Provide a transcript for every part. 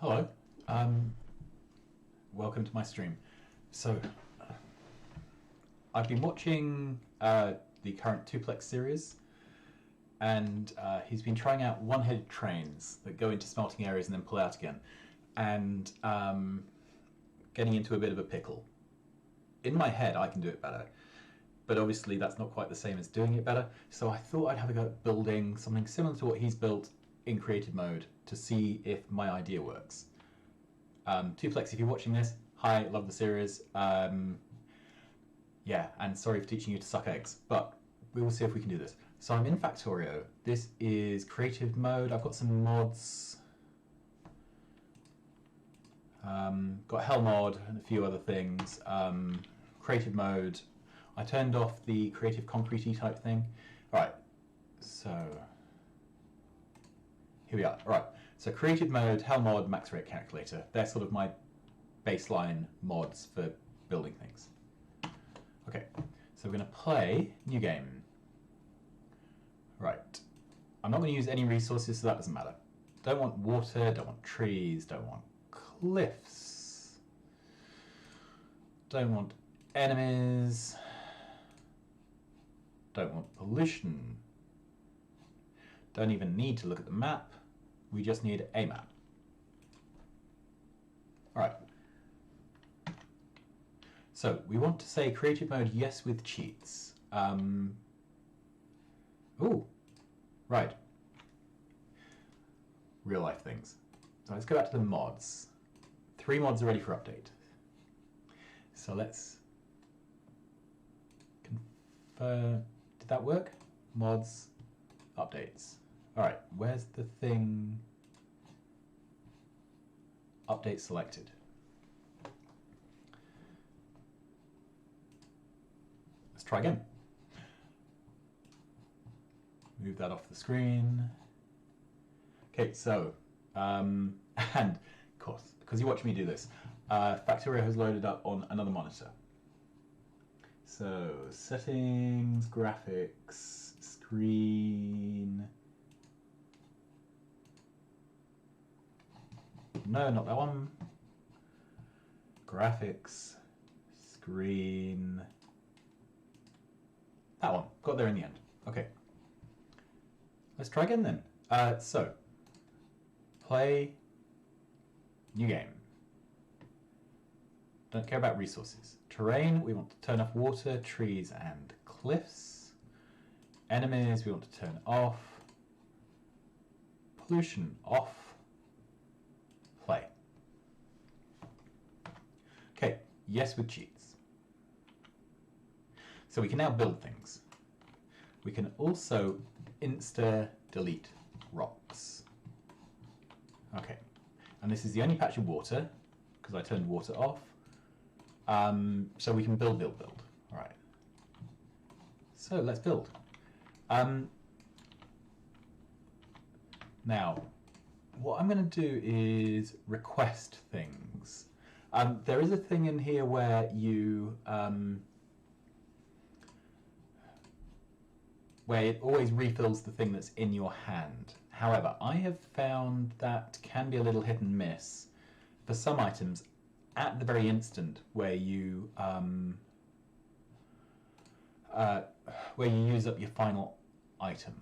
Hello, welcome to my stream. So, I've been watching the current Tuplex series, and he's been trying out one-headed trains that go into smelting areas and then pull out again, and getting into a bit of a pickle. In my head, I can do it better, but obviously that's not quite the same as doing it better, so I thought I'd have a go at building something similar to what he's built in creative mode to see if my idea works. Tuplex, if you're watching this, hi, love the series. Yeah, and sorry for teaching you to suck eggs, but we will see if we can do this. So I'm in Factorio. This is creative mode. I've got some mods. Got hell mod and a few other things. Creative mode. I turned off the creative concretey type thing. All right, so here we are. All right, so creative mode, hell mod, max rate calculator. They're sort of my baseline mods for building things. Okay, so we're going to play new game. Right, I'm not going to use any resources, so that doesn't matter. Don't want water, don't want trees, don't want cliffs, don't want enemies, don't want pollution, don't even need to look at the map, we just need a map. Alright, so we want to say creative mode yes with cheats. Ooh, right, real life things. So let's go back to the mods. 3 mods are ready for update. So let's confirm. Did that work? Mods, updates. All right, where's the thing? Update selected. Let's try again. Move that off the screen. Okay, so, and of course, because you watch me do this, Factorio has loaded up on another monitor. So, settings, graphics, screen. No, not that one. Graphics, screen. That one. Got there in the end. Okay. Let's try again then. So, play, new game. Don't care about resources. Terrain, we want to turn off water, trees, and cliffs. Enemies, we want to turn off. Pollution, off. Play. Okay, yes with cheats. So we can now build things. We can also insta-delete rocks. Okay, and this is the only patch of water, because I turned water off. So we can build. All right. So let's build. Now, what I'm going to do is request things. There is a thing in here where you where it always refills the thing that's in your hand. However, I have found that can be a little hit and miss for some items at the very instant where you use up your final item.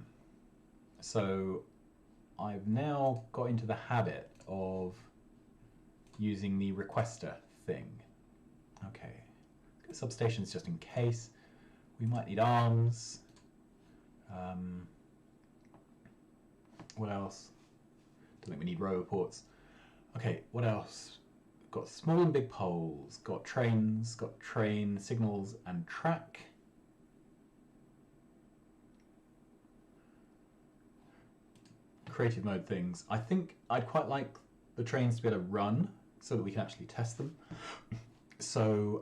So I've now got into the habit of using the requester thing. Okay, substations just in case. We might need arms. What else? Don't think we need row reports. Okay, what else? Got small and big poles, got trains, got train signals and track. Creative mode things. I think I'd quite like the trains to be able to run so that we can actually test them. So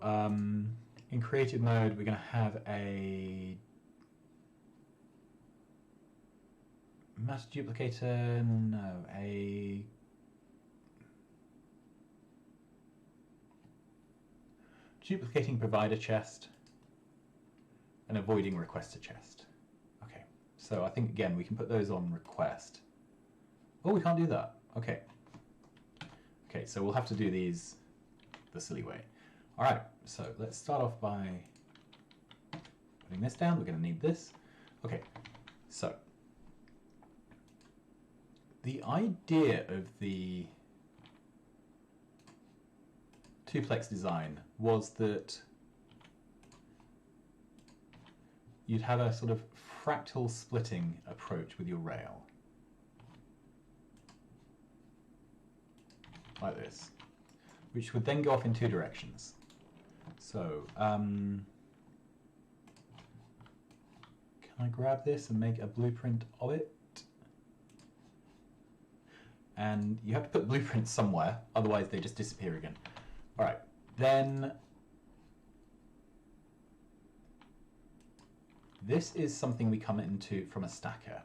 in creative mode, we're going to have a master duplicator, no, a duplicating provider chest and avoiding requester chest. Okay, so I think again we can put those on request. Oh, we can't do that. Okay. Okay, so we'll have to do these the silly way. All right, so let's start off by putting this down. We're going to need this. Okay, so the idea of the twoplex design was that you'd have a sort of fractal splitting approach with your rail. Like this. Which would then go off in two directions. So, can I grab this and make a blueprint of it? And you have to put blueprints somewhere, otherwise they just disappear again. All right, then this is something we come into from a stacker.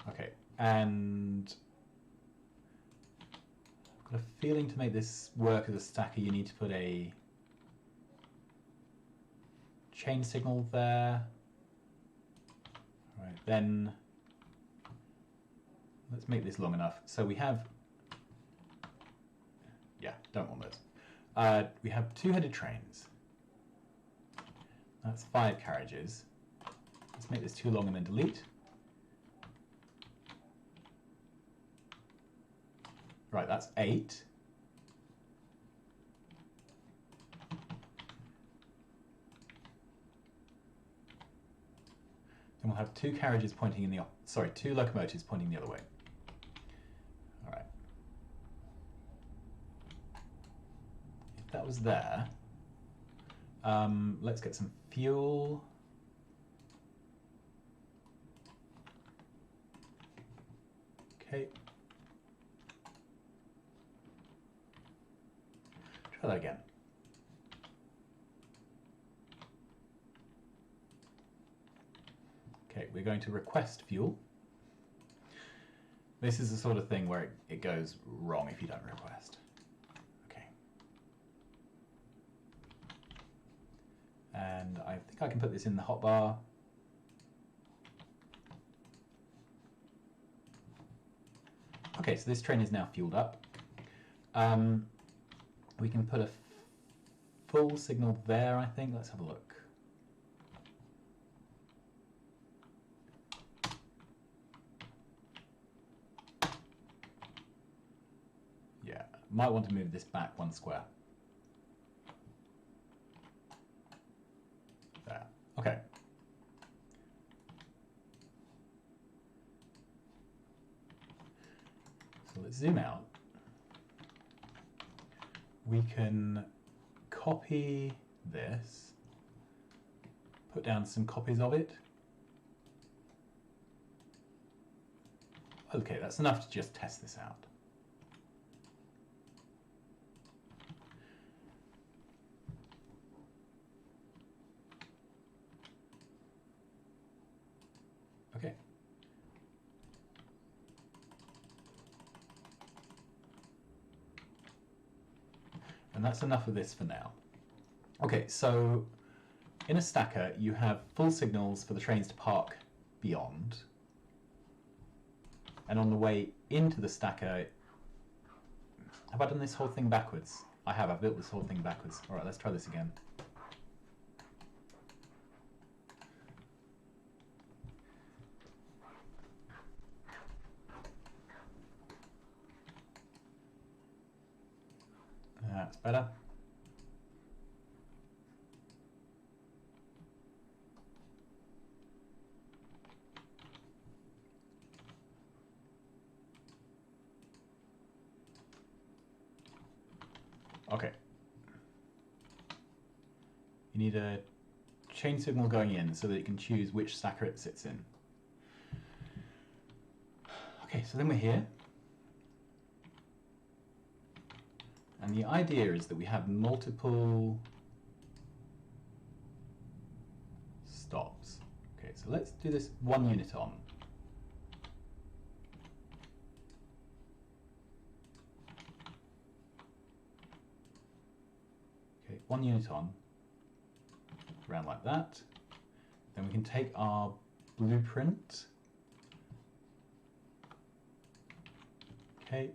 Okay, and I've got a feeling to make this work as a stacker, you need to put a chain signal there. All right, then let's make this long enough. So we have, yeah, don't want those. We have two-headed trains. That's 5 carriages. Let's make this too long and then delete. Right, that's 8. Then we'll have 2 carriages pointing in the sorry, 2 locomotives pointing the other way. All right. If that was there, let's get some fuel. Okay. Try that again. Okay, we're going to request fuel. This is the sort of thing where it goes wrong if you don't request. Okay. And I think I can put this in the hotbar. Okay, so this train is now fueled up. We can put a full signal there, I think. Let's have a look. Yeah, might want to move this back 1 square. There. Okay. So let's zoom out. We can copy this, put down some copies of it. Okay, that's enough to just test this out. Okay. And that's enough of this for now. Okay, so in a stacker, you have full signals for the trains to park beyond. And on the way into the stacker, have I done this whole thing backwards? I have, I've built this whole thing backwards. All right, let's try this again. That's better. Okay. You need a chain signal going in so that you can choose which stacker it sits in. Okay, so then we're here. And the idea is that we have multiple stops. Okay, so let's do this 1 unit on. Okay, 1 unit on, around like that. Then we can take our blueprint Okay.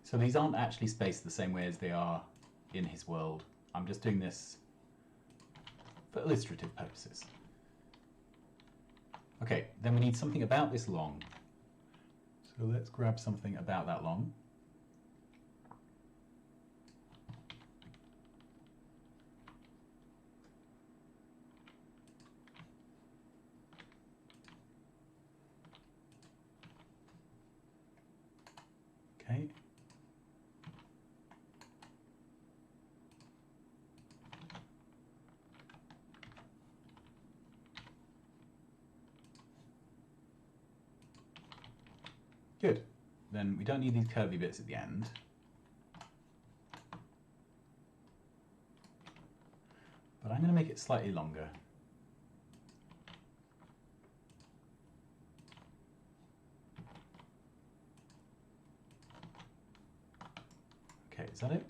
So these aren't actually spaced the same way as they are in his world. I'm just doing this for illustrative purposes. Okay, then we need something about this long. So let's grab something about that long. Okay. Good. Then we don't need these curvy bits at the end. But I'm going to make it slightly longer. Okay, is that it?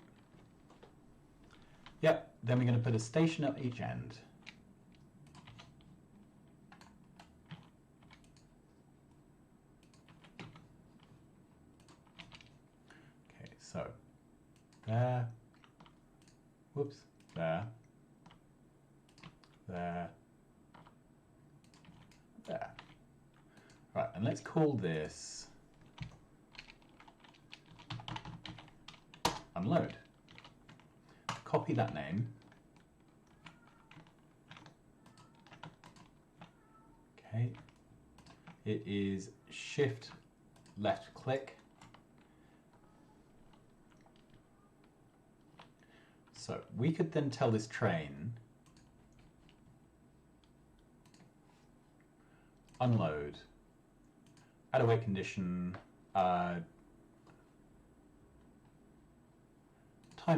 Yep, then we're going to put a station at each end. Okay, so there, whoops, there, there, there. Right, and let's call this unload. Copy that name. Okay. It is shift left click. So we could then tell this train unload, add a wait condition, time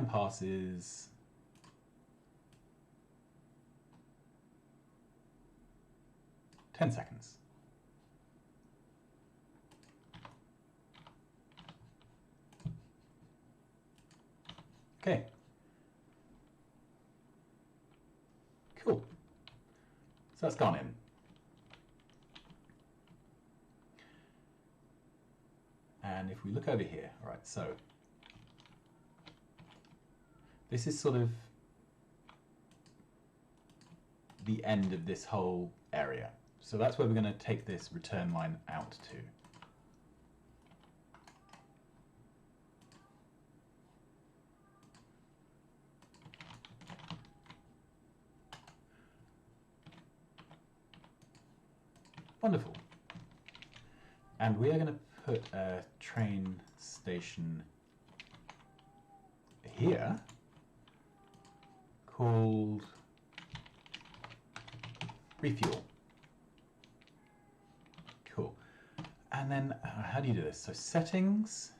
passes, ten seconds. Okay. Cool. So that's gone in. And if we look over here, all right, so this is sort of the end of this whole area. So that's where we're going to take this return line out to. Wonderful. And we are going to put a train station here called refuel. Cool. And then how do you do this? So settings.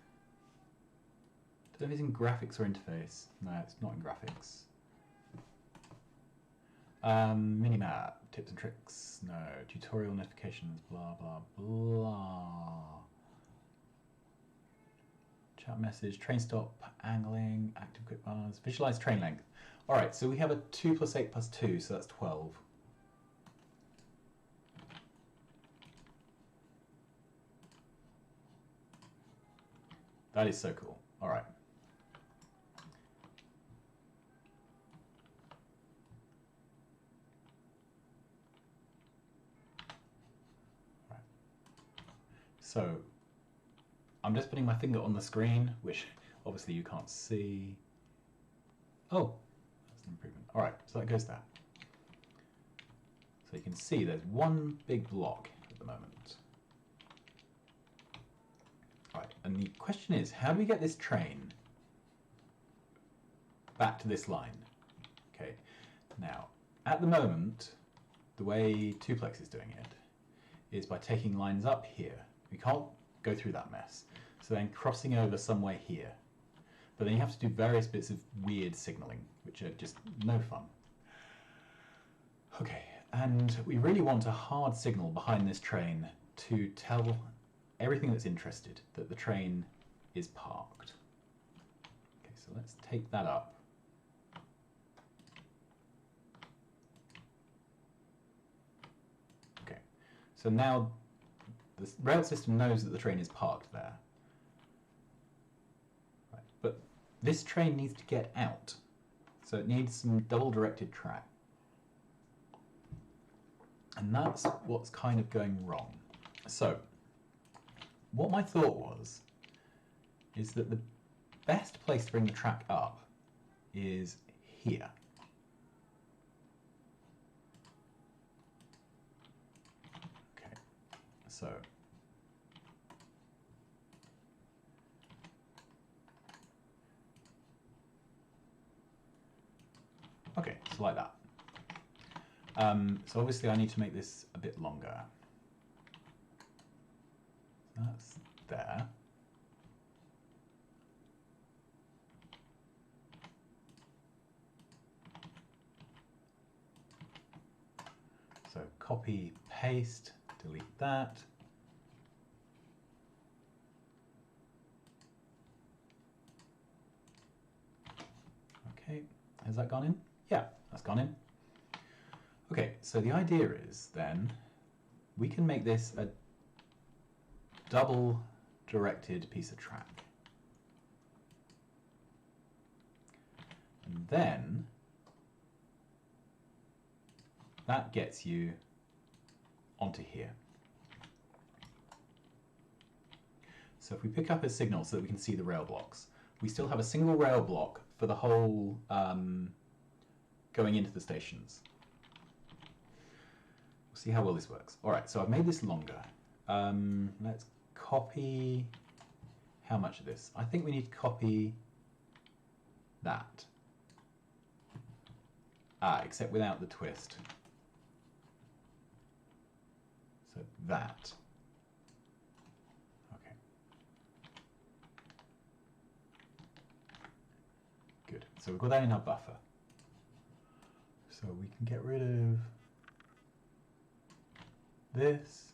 I don't know if it's in graphics or interface. No, it's not in graphics. Minimap, tips and tricks. No, tutorial notifications, blah, blah, blah. Chat message, train stop, angling, active quick bars, visualize train length. All right, so we have a 2 + 8 + 2, so that's 12. That is so cool. All right. So I'm just putting my finger on the screen, which obviously you can't see. Oh, that's an improvement. All right, so that goes there. So you can see there's one big block at the moment. All right, and the question is, how do we get this train back to this line? Okay, now, at the moment, the way Tuplex is doing it is by taking lines up here. We can't go through that mess. So then crossing over somewhere here. But then you have to do various bits of weird signaling, which are just no fun. Okay, and we really want a hard signal behind this train to tell everything that's interested that the train is parked. Okay, so let's take that up. Okay, so now the rail system knows that the train is parked there. Right. But this train needs to get out. So it needs some double-directed track. And that's what's kind of going wrong. So, what my thought was, is that the best place to bring the track up is here. Okay, so like that. So obviously I need to make this a bit longer. That's there. So copy, paste, delete that. Okay, has that gone in? Yeah, that's gone in. Okay, so the idea is then we can make this a double directed piece of track. And then that gets you onto here. So if we pick up a signal so that we can see the rail blocks, we still have a single rail block for the whole going into the stations. We'll see how well this works. All right, so I've made this longer. Let's copy how much of this? I think we need to copy that. Except without the twist. So that. Okay. Good. So we've got that in our buffer. So we can get rid of this,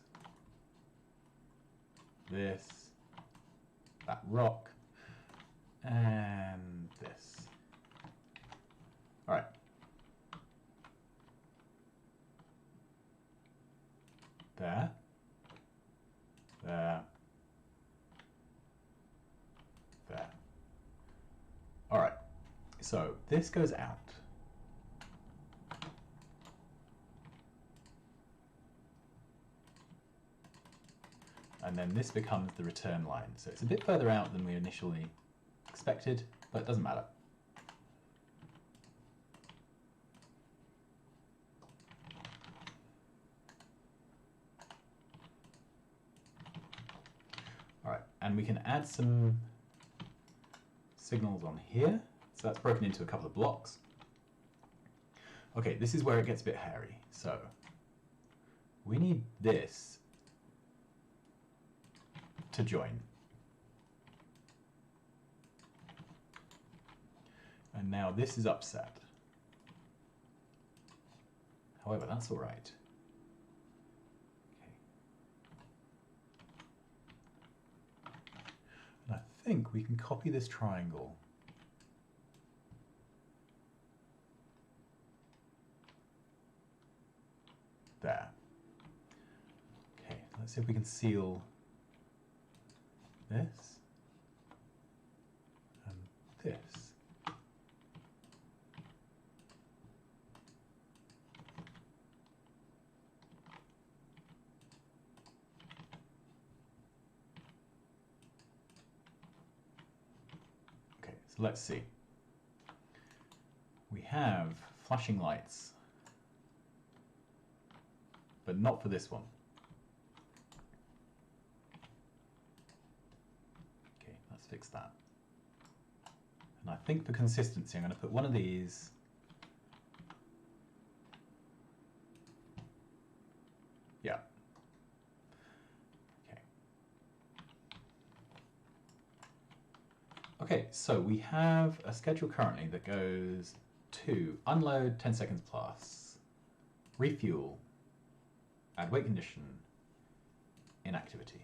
that rock, and this. All right. There, there, there. All right, so this goes out. And then this becomes the return line. So it's a bit further out than we initially expected, but it doesn't matter. All right, and we can add some signals on here. So that's broken into a couple of blocks. Okay, this is where it gets a bit hairy. So we need this to join. And now this is upset. However, that's all right. And I think we can copy this triangle. There. Okay, let's see if we can seal this and this. Okay, so let's see. We have flashing lights, but not for this one. Fix that. And I think for consistency, I'm going to put one of these yeah. Okay. Okay, so we have a schedule currently that goes to unload 10 seconds plus, refuel, add wait condition, inactivity.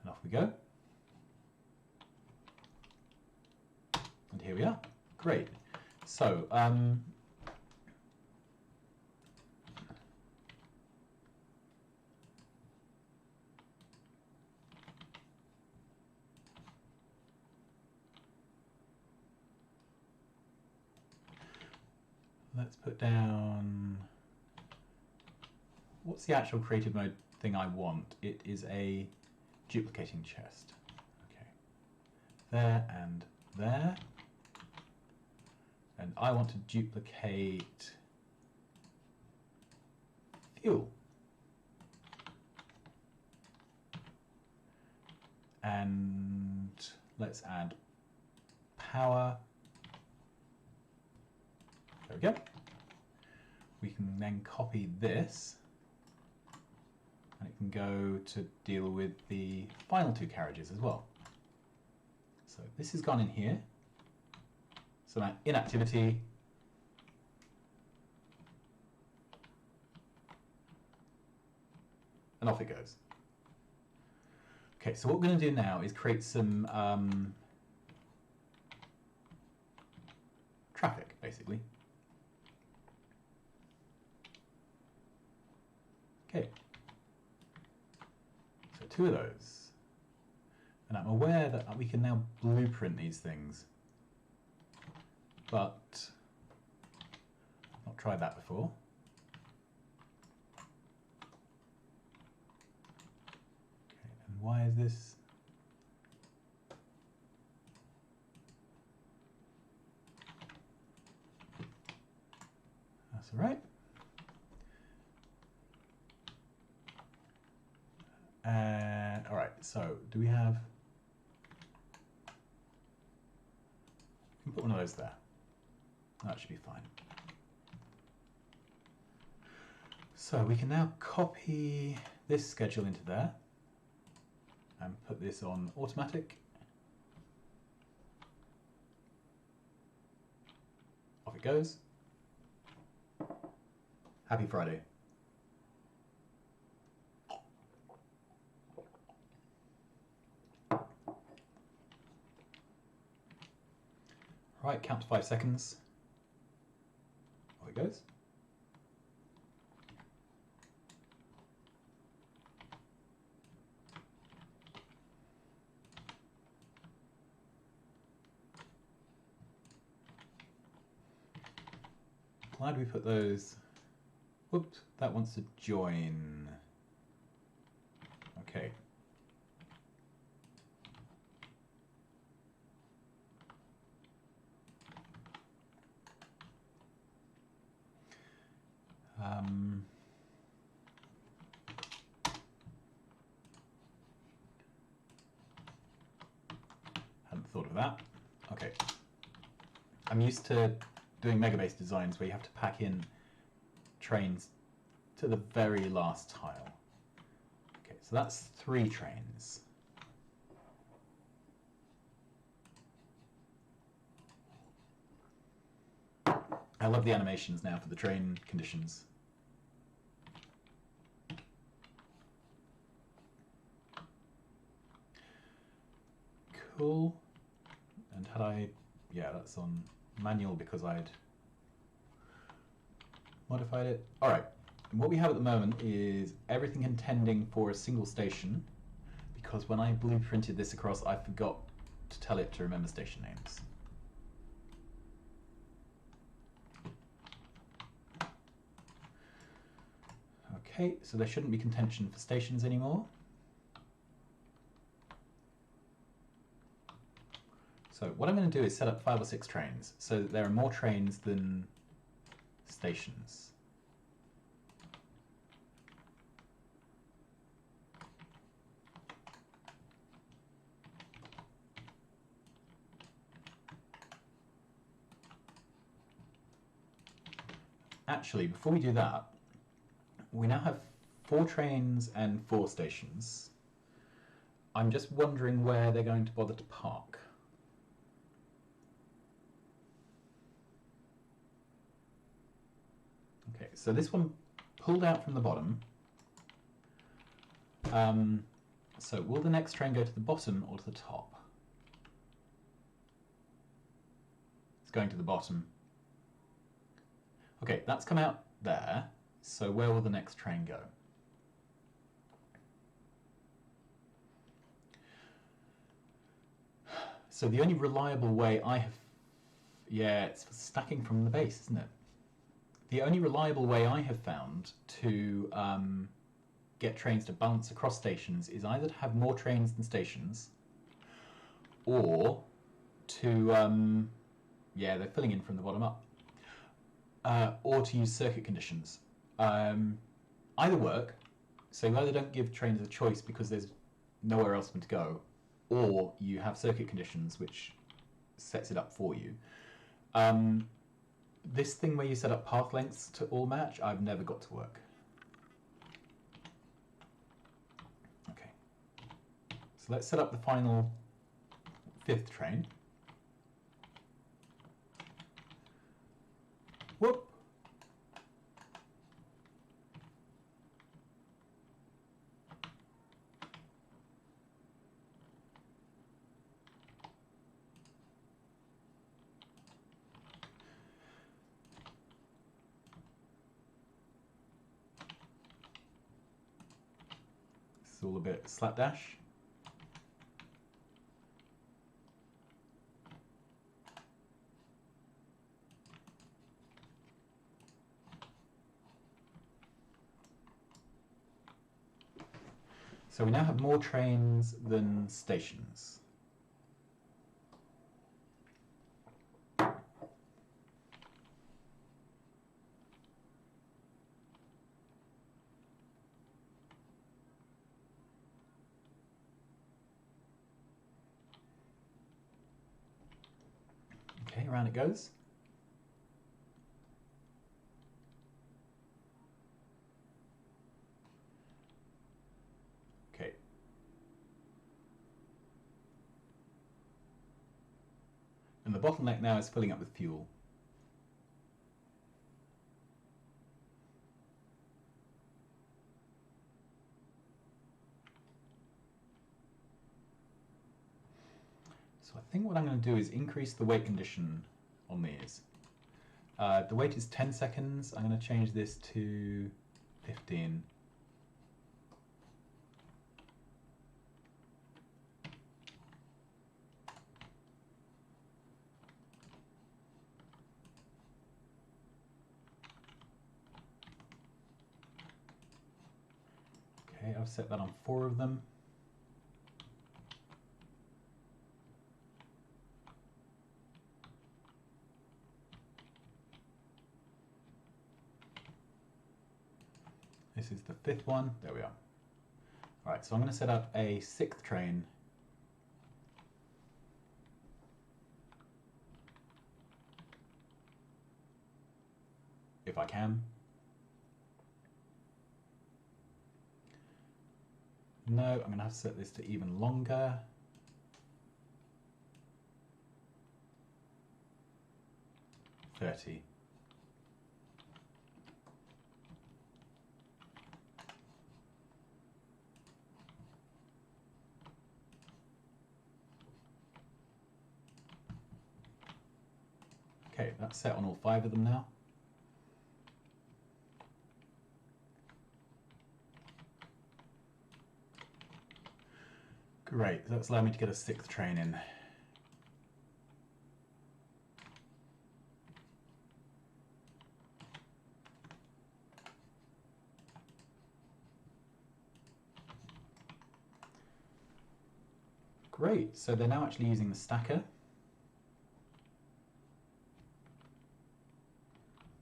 Off we go. Great. So, let's put down, what's the actual creative mode thing I want? It is a duplicating chest. Okay. There and there. And I want to duplicate fuel. And let's add power. There we go. We can then copy this, and it can go to deal with the final two carriages as well. So this has gone in here. So now inactivity. And off it goes. Okay, so what we're going to do now is create some traffic, basically. Okay. So 2 of those. And I'm aware that we can now blueprint these things. But I've not tried that before. Okay, and why is this? That's all right. All right, so do we have? We can put one of those there. That should be fine. So we can now copy this schedule into there and put this on automatic. Off it goes. Happy Friday. Right, count to 5 seconds. Off it goes. Why do we put those? Whoops, that wants to join. Okay. Hadn't thought of that. Okay. I'm used to doing Megabase designs where you have to pack in trains to the very last tile. Okay, so that's 3 trains. I love the animations now for the train conditions. Cool. And had I, yeah, that's on manual because I'd modified it. All right, and what we have at the moment is everything intending for a single station, because when I blueprinted this across, I forgot to tell it to remember station names. Okay, so there shouldn't be contention for stations anymore. So what I'm going to do is set up 5 or 6 trains, so that there are more trains than stations. Actually, before we do that, we now have 4 trains and 4 stations. I'm just wondering where they're going to bother to park. Okay, so this one pulled out from the bottom. So will the next train go to the bottom or to the top? It's going to the bottom. Okay, that's come out there. So where will the next train go? So the only reliable way I have... Yeah, it's stacking from the base, isn't it? The only reliable way I have found to get trains to bounce across stations is either to have more trains than stations, or to... yeah, they're filling in from the bottom up. Or to use circuit conditions. Either work, so you either don't give trains a choice because there's nowhere else for them to go, or you have circuit conditions which sets it up for you. This thing where you set up path lengths to all match, I've never got to work. Okay, so let's set up the final 5th train. Whoop! It's all a bit slapdash. So we now have more trains than stations. Okay, around it goes. Okay. And the bottleneck now is filling up with fuel. So I think what I'm going to do is increase the wait condition on these. The wait is 10 seconds. I'm going to change this to 15. Okay, I've set that on 4 of them. This is the 5th one. There we are. All right, so I'm going to set up a 6th train. If I can. No, I'm going to have to set this to even longer. $30. Okay, that's set on all 5 of them now. Great, that's allowed me to get a 6th train in. Great, so they're now actually using the stacker.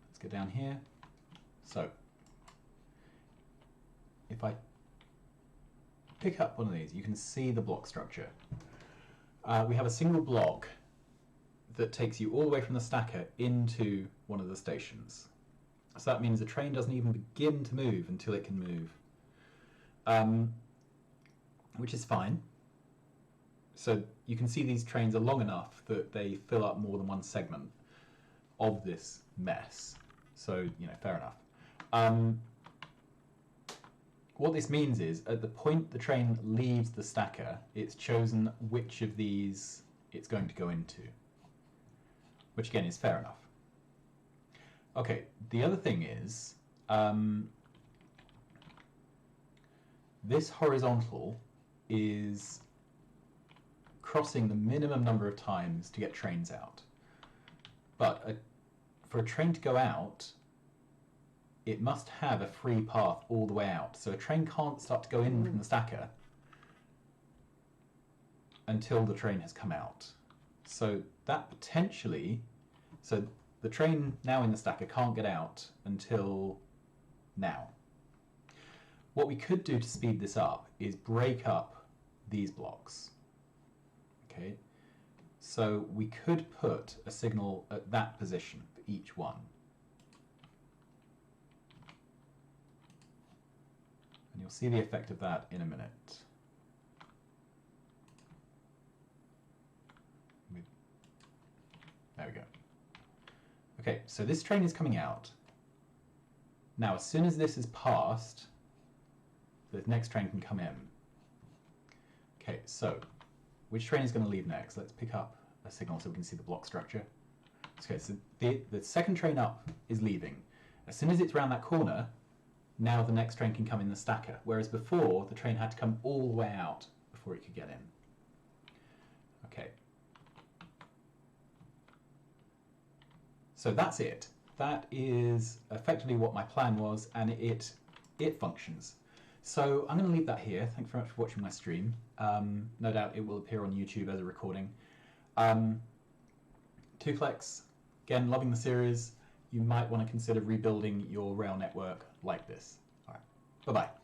Let's go down here. So, if I pick up one of these, you can see the block structure. We have a single block that takes you all the way from the stacker into one of the stations. So that means the train doesn't even begin to move until it can move, which is fine. So you can see these trains are long enough that they fill up more than one segment of this mess. So, you know, fair enough. What this means is, at the point the train leaves the stacker, it's chosen which of these it's going to go into. which again is fair enough. Okay, the other thing is this horizontal is crossing the minimum number of times to get trains out. But for a train to go out, it must have a free path all the way out. So a train can't start to go in from the stacker until the train has come out. So that potentially, so the train now in the stacker can't get out until now. What we could do to speed this up is break up these blocks. Okay, so we could put a signal at that position for each one. And you'll see the effect of that in a minute. There we go. Okay, so this train is coming out. Now, as soon as this is passed, the next train can come in. Okay, so which train is going to leave next? Let's pick up a signal so we can see the block structure. Okay, so the second train up is leaving. As soon as it's around that corner, now the next train can come in the stacker, whereas before the train had to come all the way out before it could get in. Okay. So that's it. That is effectively what my plan was, and it functions. So I'm going to leave that here. Thanks very much for watching my stream. No doubt it will appear on YouTube as a recording. 2flex, again, loving the series. You might want to consider rebuilding your rail network like this. All right, bye-bye.